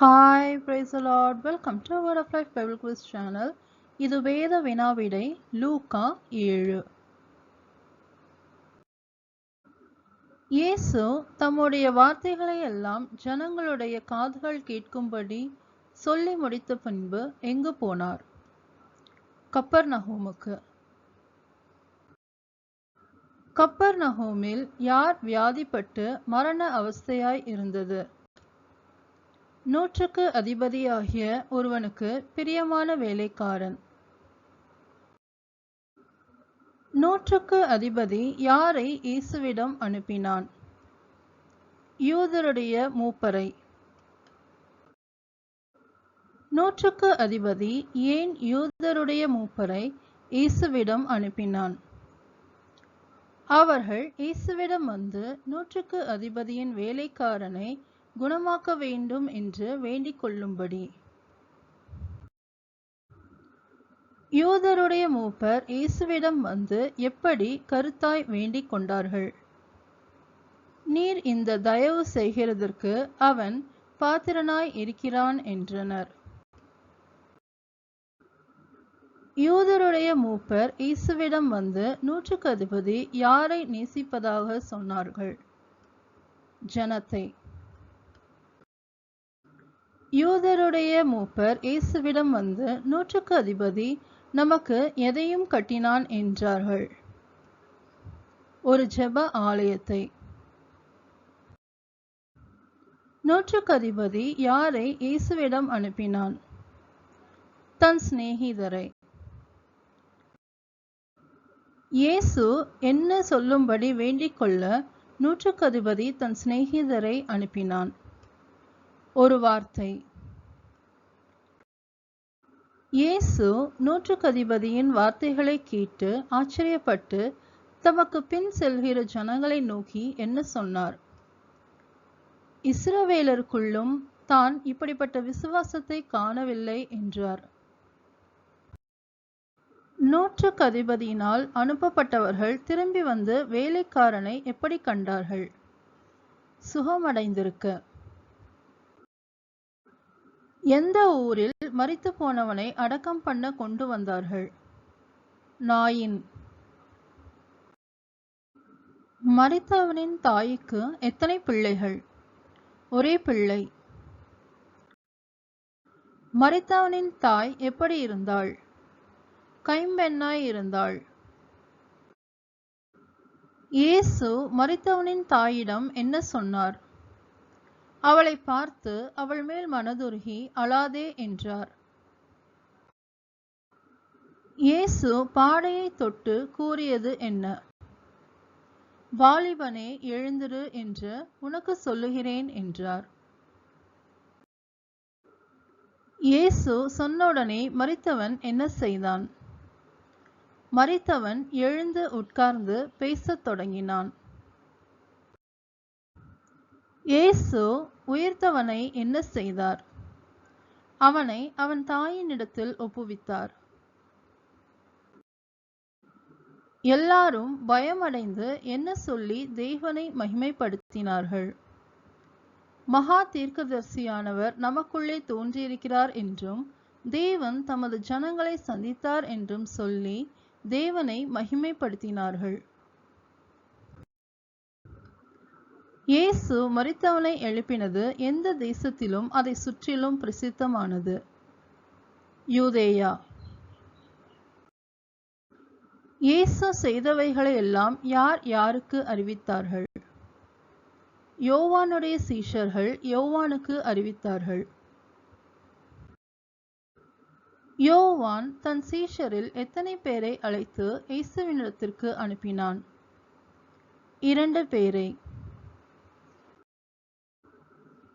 Hi, praise the Lord. Welcome to Word of Life Bible Quiz channel. இது வேத வினாவிடை லூக்கா 7. இயேசு தம்முடைய வார்த்தைகளை எல்லாம் ஜனங்களுடைய காதுகள் கேட்கும்படி சொல்லி முடித்த பின்பு எங்கு போனார்? கப்பர்நகூமுக்கு. கப்பர்நகூமில் யார் வியாதிப்பட்டு மரண அவஸ்தையாய் இருந்தது? 100க்கு அதிபதியாகிய ஒருவனுக்கு பிரியமான வேலைக்காரன். 100க்கு அதிபதி யாரை இயேசுவிடம் அனுப்பினான்? யூதருடைய மூப்பரை. 100க்கு அதிபதி ஏன் யூதருடைய மூப்பரை இயேசுவிடம் அனுப்பினான்? அவர்கள் இயேசுவிடம் வந்து 100க்கு அதிபதியின் வேலைக்காரனை குணமாக்க வேண்டும் என்று வேண்டிக் கொள்ளும்படி. யூதருடைய மூப்பர் இயேசுவிடம் வந்து எப்படி கருத்தாய் வேண்டிக் கொண்டார்கள்? நீர் இந்த தயவு செய்கிறதற்கு அவன் பாத்திரனாய் இருக்கிறான் என்றனர். யூதருடைய மூப்பர் இயேசுவிடம் வந்து 100க்கு அதிபதி யாரை நேசிப்பதாக சொன்னார்கள்? ஜனத்தை. யூதருடைய மூப்பர் இயேசுவிடம் வந்து 100க்கு அதிபதி நமக்கு எதையும் கட்டினான் என்றார்கள்? ஒரு ஜெப ஆலயத்தை. 100க்கு அதிபதி யாரை இயேசுவிடம் அனுப்பினான்? தன் சிநேகிதரை. இயேசு என்ன சொல்லும்படி வேண்டிக் கொள்ள 100க்கு அதிபதி தன் சிநேகிதரை அனுப்பினான்? ஒரு வார்த்தை. இயேசு 100க்கு அதிபதியின் வார்த்தைகளை கேட்டு ஆச்சரியப்பட்டு தமக்கு பின் செல்கிற ஜனங்களை நோக்கி என்ன சொன்னார்? இஸ்ரவேலருக்குள்ளும் தான் இப்படிப்பட்ட விசுவாசத்தை காணவில்லை என்றார். 100க்கு அதிபதியினால் அனுப்பப்பட்டவர்கள் திரும்பி வந்து வேலைக்காரனை எப்படி கண்டார்கள்? சுகமடைந்திருக்க. எந்த ஊரில் மரித்து போனவனை அடக்கம் பண்ண கொண்டு வந்தார்கள்? நாயின். மரித்தவனின் தாய்க்கு எத்தனை பிள்ளைகள்? ஒரே பிள்ளை. மரித்தவனின் தாய் எப்படி இருந்தாள்? கைம்பெண்ணாய் இருந்தாள். இயேசு மரித்தவனின் தாயிடம் என்ன சொன்னார்? அவளை பார்த்து அவள் மேல் மனதுருகி அழாதே என்றார். இயேசு பாடையை தொட்டு கூறியது என்ன? வாலிபனே எழுந்திரு என்று உனக்கு சொல்லுகிறேன் என்றார். இயேசு சொன்னவுடனே மரித்தவன் என்ன செய்தான்? மரித்தவன் எழுந்து உட்கார்ந்து பேசத் தொடங்கினான். இயேசு உயிர்த்தவனை என்ன செய்தார்? அவனை அவன் தாயினிடத்தில் ஒப்புவித்தார். எல்லாரும் பயமடைந்து என்ன சொல்லி தேவனை மகிமைப்படுத்தினார்கள்? மகா தீர்க்கதரிசியானவர் நமக்குள்ளே தோன்றியிருக்கிறார் என்றும் தேவன் தமது ஜனங்களை சந்தித்தார் என்றும் சொல்லி தேவனை மகிமைப்படுத்தினார்கள். இயேசு மரித்தவனை எழுப்பினது எந்த தேசத்திலும் அதை சுற்றிலும் பிரசித்தமானது? யூதேயா. இயேசு செய்தவைகளை எல்லாம் யார் யாருக்கு அறிவித்தார்கள்? யோவானுடைய சீஷர்கள் யோவானுக்கு அறிவித்தார்கள். யோவான் தன் சீஷரில் எத்தனை பேரை அழைத்து இயேசுவினிடத்திற்கு அனுப்பினான்? 2 பேரை.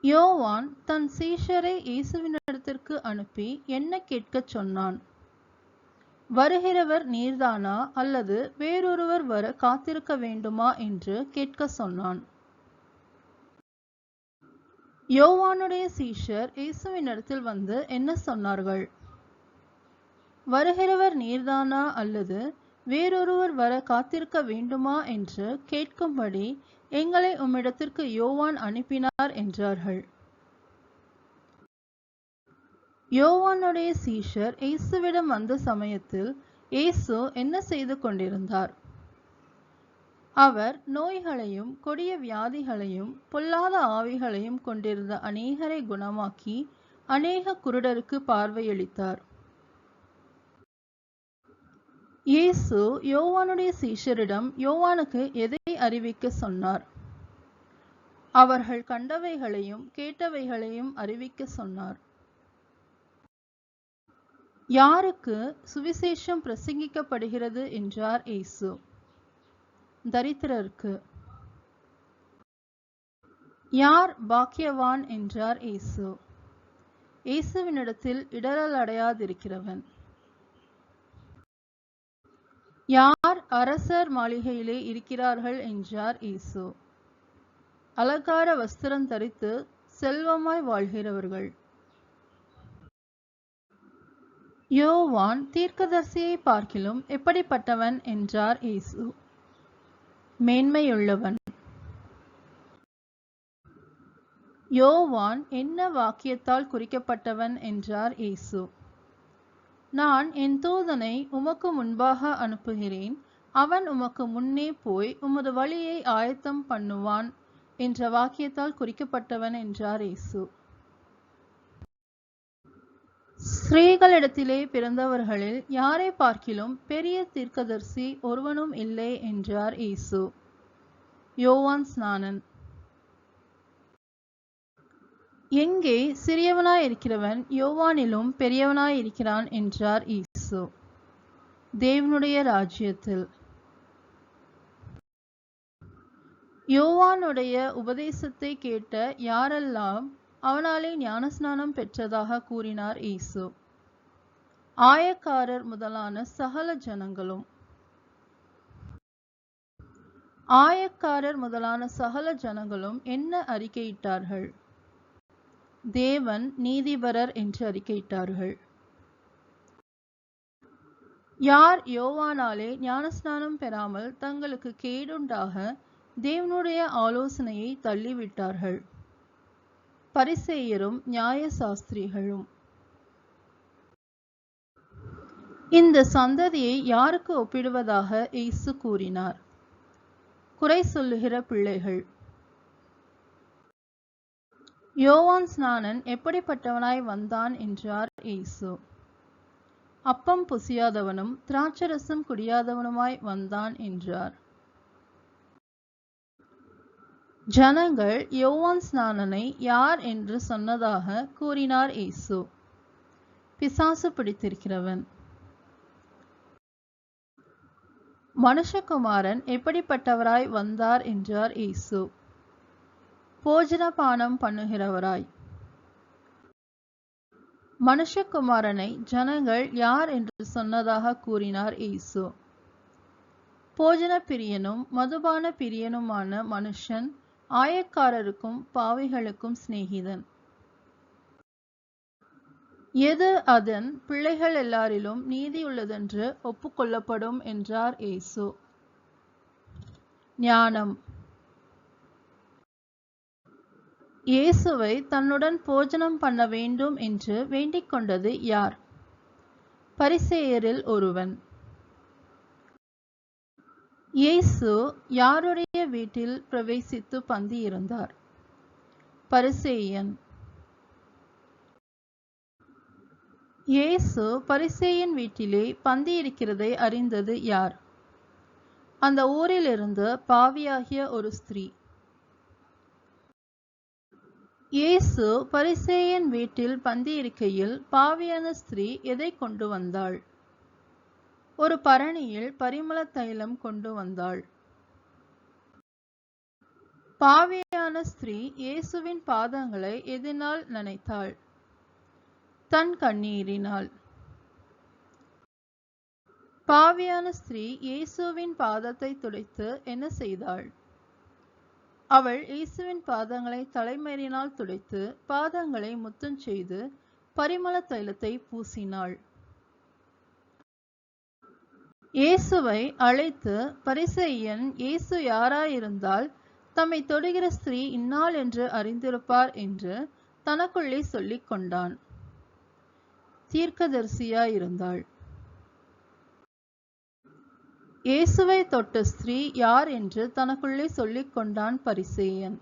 யோவான் தன் சீஷரை இயேசுவினிடத்திற்கு அனுப்பி என்ன கேட்கச் சொன்னான்? வருகிறவர் நீர்தானா அல்லது வேறொருவர் வர காத்திருக்க வேண்டுமா என்று கேட்க சொன்னான். யோவானுடைய சீஷர் இயேசுவினிடத்தில் வந்து என்ன சொன்னார்கள்? வருகிறவர் நீர்தானா அல்லது வேறொருவர் வர காத்திருக்க வேண்டுமா என்று கேட்கும்படி எங்களை உம்மிடத்திற்கு யோவான் அனுப்பினார் என்றார்கள். யோவானுடைய சீஷர் இயேசுவிடம் வந்த சமயத்தில் இயேசு என்ன செய்து கொண்டிருந்தார்? அவர் நோய்களையும் கொடிய வியாதிகளையும் பொல்லாத ஆவிகளையும் கொண்டிருந்த அநேகரை குணமாக்கி அநேக குருடருக்கு பார்வையளித்தார். இயேசு யோவானுடைய சீஷரிடம் யோவானுக்கு எதை அறிவிக்க சொன்னார்? அவர்கள் கண்டவைகளையும் கேட்டவைகளையும் அறிவிக்க சொன்னார். யாருக்கு சுவிசேஷம் பிரசங்கிக்கப்படுகிறது என்றார் இயேசு? தரித்திரருக்கு. யார் பாக்கியவான் என்றார் இயேசு? இயேசுவினிடத்தில் இடறல் அடையாதிருக்கிறவன். யார் அரசர் மாளிகையிலே இருக்கிறார்கள் என்றார் இயேசு? அலங்கார வஸ்திரம் தரித்து செல்வமாய் வாழ்கிறவர்கள். யோவான் தீர்க்கதரிசியை பார்க்கிலும் எப்படிப்பட்டவன் என்றார் இயேசு? மேன்மையுள்ளவன். யோவான் என்ன வாக்கியத்தால் குறிக்கப்பட்டவன் என்றார் இயேசு? நான் என் தூதனை உமக்கு முன்பாக அனுப்புகிறேன், அவன் உமக்கு முன்னே போய் உமது வழியை ஆயத்தம் பண்ணுவான் என்ற வாக்கியத்தால் குறிக்கப்பட்டவன் என்றார் இயேசு. ஸ்திரீகளிடத்திலே பிறந்தவர்களில் யாரை பார்க்கிலும் பெரிய தீர்க்கதரிசி ஒருவனும் இல்லை என்றார் இயேசு. யோவான் ஸ்நானன். எங்கே சிறியவனாயிருக்கிறவன் யோவானிலும் பெரியவனாயிருக்கிறான் என்றார் இயேசு? தேவனுடைய ராஜ்யத்தில். யோவானுடைய உபதேசத்தை கேட்ட யாரெல்லாம் அவனாலே ஞானஸ்நானம் பெற்றதாக கூறினார் இயேசு? ஆயக்காரர் முதலான சகல ஜனங்களும். ஆயக்காரர் முதலான சகல ஜனங்களும் என்ன அறிக்கையிட்டார்கள்? தேவன் நீதிபரர் என்று அறிக்கையிட்டார்கள். யார் யோவானாலே ஞானஸ்நானம் பெறாமல் தங்களுக்கு கேடுண்டாக தேவனுடைய ஆலோசனையை தள்ளிவிட்டார்கள்? பரிசேயரும் நியாய சாஸ்திரிகளும். இந்த சந்ததியை யாருக்கு ஒப்பிடுவதாக இயேசு கூறினார்? குறை சொல்லுகிற பிள்ளைகள். யோவான் ஸ்நானன் எப்படிப்பட்டவனாய் வந்தான் என்றார் இயேசு? அப்பம் புசியாதவனும் திராட்சரசம் குடியாதவனுமாய் வந்தான் என்றார். ஜனங்கள் யோவான் ஸ்நானனை யார் என்று சொன்னதாக கூறினார் இயேசு? பிசாசு பிடித்திருக்கிறவன். மனுஷகுமாரன் எப்படிப்பட்டவராய் வந்தார் என்றார் இயேசு? போஜனபானம் பண்ணுகிறவராய். மனுஷகுமாரனை ஜனங்கள் யார் என்று சொன்னதாக கூறினார் இயேசு? போஜன பிரியனும் மதுபான பிரியனுமான மனுஷன், ஆயக்காரருக்கும் பாவிகளுக்கும் சிநேகிதன். எது அதன் பிள்ளைகள் எல்லாரிலும் நீதியுள்ளதென்று ஒப்புக்கொள்ளப்படும் என்றார் இயேசு? ஞானம். இயேசுவை தன்னுடன் போஜனம் பண்ண வேண்டும் என்று வேண்டிக் கொண்டது யார்? பரிசேயரில் ஒருவன். இயேசு யாருடைய வீட்டில் பிரவேசித்து பந்தி இருந்தார்? பரிசேயன். இயேசு பரிசேயன் வீட்டிலே பந்தி இருக்கிறதை அறிந்தது யார்? அந்த ஊரிலிருந்து பாவியாகிய ஒரு ஸ்திரீ. இயேசு பரிசேயன் வீட்டில் பந்தி இருக்கையில் பாவியான ஸ்திரீ எதை கொண்டு வந்தாள்? ஒரு பரணியில் பரிமள தைலம் கொண்டு வந்தாள். பாவியான ஸ்திரீ இயேசுவின் பாதங்களை எதனால் நனைத்தாள்? தன் கண்ணீரினால். பாவியான ஸ்திரீ இயேசுவின் பாதத்தை துடைத்து என்ன செய்தாள்? அவள் இயேசுவின் பாதங்களை தலைமயிரினால் துடைத்து பாதங்களை முத்தம் செய்து பரிமள தைலத்தை பூசினாள். இயேசுவை அழைத்து பரிசேயன் இயேசு யாராயிருந்தால் தம்மை தொடுகிற ஸ்திரீ இன்னாள் என்று அறிந்திருப்பார் என்று தனக்குள்ளே சொல்லிக் கொண்டான். தீர்க்கதரிசியாயிருந்தாள். இயேசுவை தொட்ட ஸ்திரீ யார் என்று தனக்குள்ளே சொல்லிக் கொண்டான் பரிசேயன்.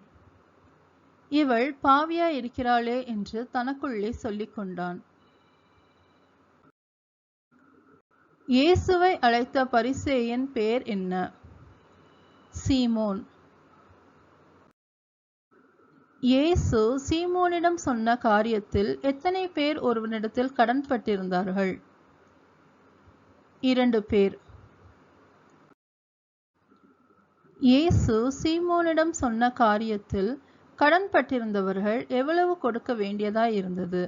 இவள் பாவியாயிருக்கிறாளே என்று தனக்குள்ளே சொல்லிக் கொண்டான். இயேசுவை அழைத்த பரிசேயன் பேர் என்ன? சீமோன். இயேசு சீமோனிடம் சொன்ன காரியத்தில் எத்தனை பேர் ஒருவனிடத்தில் கடன்பட்டிருந்தார்கள்? 2 பேர். இயேசு சீமோனிடம் சொன்ன காரியத்தில் கடன்பட்டிருந்தவர்கள் எவ்வளவு கொடுக்க வேண்டியதாயிருந்தது?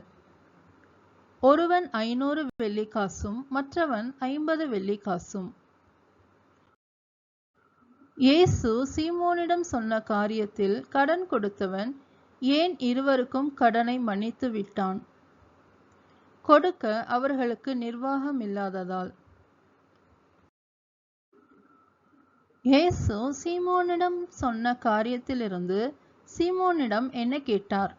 ஒருவன் 500 வெள்ளிக்காசும் மற்றவன் 50 வெள்ளிக்காசும். இயேசு சீமோனிடம் சொன்ன காரியத்தில் கடன் கொடுத்தவன் ஏன் இருவருக்கும் கடனை மன்னித்து விட்டான்? கொடுக்க அவர்களுக்கு நிர்வாகம் இல்லாததால். இயேசு சீமோனிடம் சொன்ன காரியத்திலிருந்து சீமோனிடம் என்ன கேட்டார்?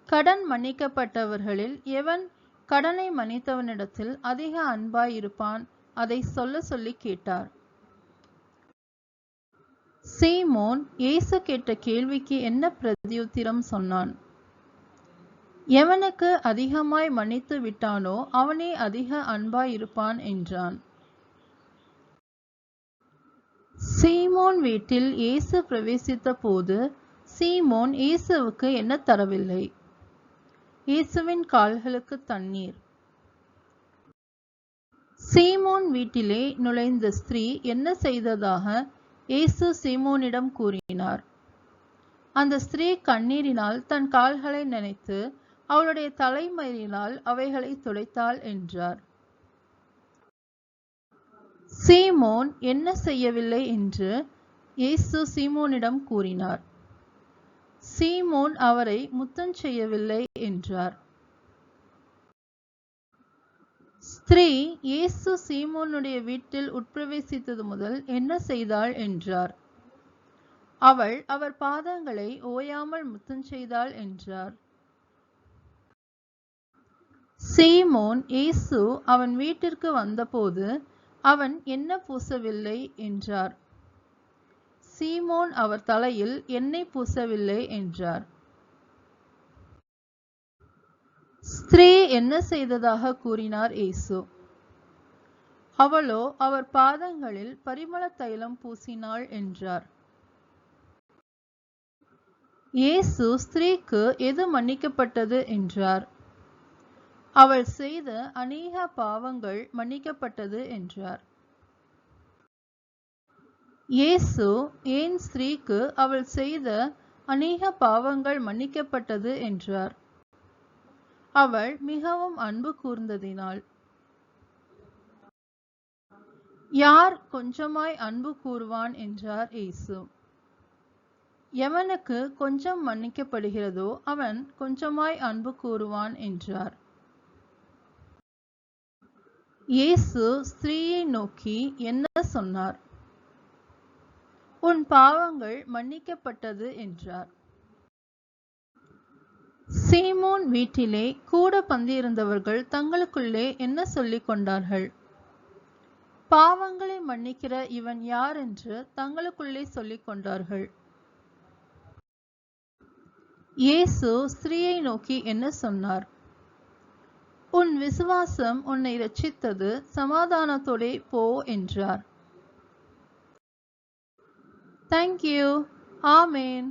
கடன் மன்னிக்கப்பட்டவர்களில் எவன் கடனை மன்னித்தவனிடத்தில் அதிக அன்பாயிருப்பான்? அதை சொல்லி கேட்டார். சீமோன் இயேசு கேட்ட கேள்விக்கு என்ன பிரதியுத்திரம் சொன்னான்? எவனுக்கு அதிகமாய் மன்னித்து விட்டானோ அவனே அதிக அன்பாயிருப்பான் என்றான். சீமோன் வீட்டில் இயேசு பிரவேசித்த போது சீமோன் இயேசுவுக்கு என்ன தரவில்லை? இயேசுவின் கால்களுக்கு தண்ணீர். சீமோன் வீட்டிலே நுழைந்த ஸ்திரீ என்ன செய்ததாக இயேசு சீமோனிடம் கூறினார்? அந்த ஸ்திரீ கண்ணீரினால் தன் கால்களை நனைத்து அவளுடைய தலைமயிரினால் அவைகளை துடைத்தாள் என்றார். சீமோன் என்ன செய்யவில்லை என்று இயேசு சீமோனிடம் கூறினார். சீமோன் அவரை முத்தம் செய்யவில்லை என்றார். ஸ்திரீ இயேசு சீமோனுடைய வீட்டில் உட்பிரவேசித்தது முதல் என்ன செய்தாள் என்றார். அவள் அவர் பாதங்களை ஓயாமல் முத்தம் செய்தாள் என்றார். சீமோன் இயேசு அவன் வீட்டிற்கு வந்தபோது அவன் என்ன பூசவில்லை என்றார். சீமோன் அவர் தலையில் எண்ணெய் பூசவில்லை என்றார். ஸ்திரீ என்ன செய்ததாக கூறினார் இயேசு? அவளோ அவர் பாதங்களில் பரிமள தைலம் பூசினாள் என்றார். இயேசு ஸ்திரீக்கு எது மன்னிக்கப்பட்டது என்றார். அவள் செய்த அநேக பாவங்கள் மன்னிக்கப்பட்டது என்றார். இயேசு ஏன் ஸ்திரீக்கு அவள் செய்த அநேக பாவங்கள் மன்னிக்கப்பட்டது என்றார். அவள் மிகவும் அன்பு கூர்ந்ததினால். யார் கொஞ்சமாய் அன்பு கூறுவான் என்றார் இயேசு. எவனுக்கு கொஞ்சம் மன்னிக்கப்படுகிறதோ அவன் கொஞ்சமாய் அன்பு கூறுவான் என்றார். இயேசு ஸ்திரீயை நோக்கி என்ன சொன்னார்? உன் பாவங்கள் மன்னிக்கப்பட்டது என்றார். சீமோன் வீட்டிலே கூட பந்தியிருந்தவர்கள் தங்களுக்குள்ளே என்ன சொல்லிக் கொண்டார்கள்? பாவங்களை மன்னிக்கிற இவன் யார் என்று தங்களுக்குள்ளே சொல்லிக் கொண்டார்கள். இயேசு ஸ்திரீயை நோக்கி என்ன சொன்னார்? உன் விசுவாசம் உன்னை இரட்சித்தது, சமாதானத்தோடே போ என்றார். Thank you. Amen.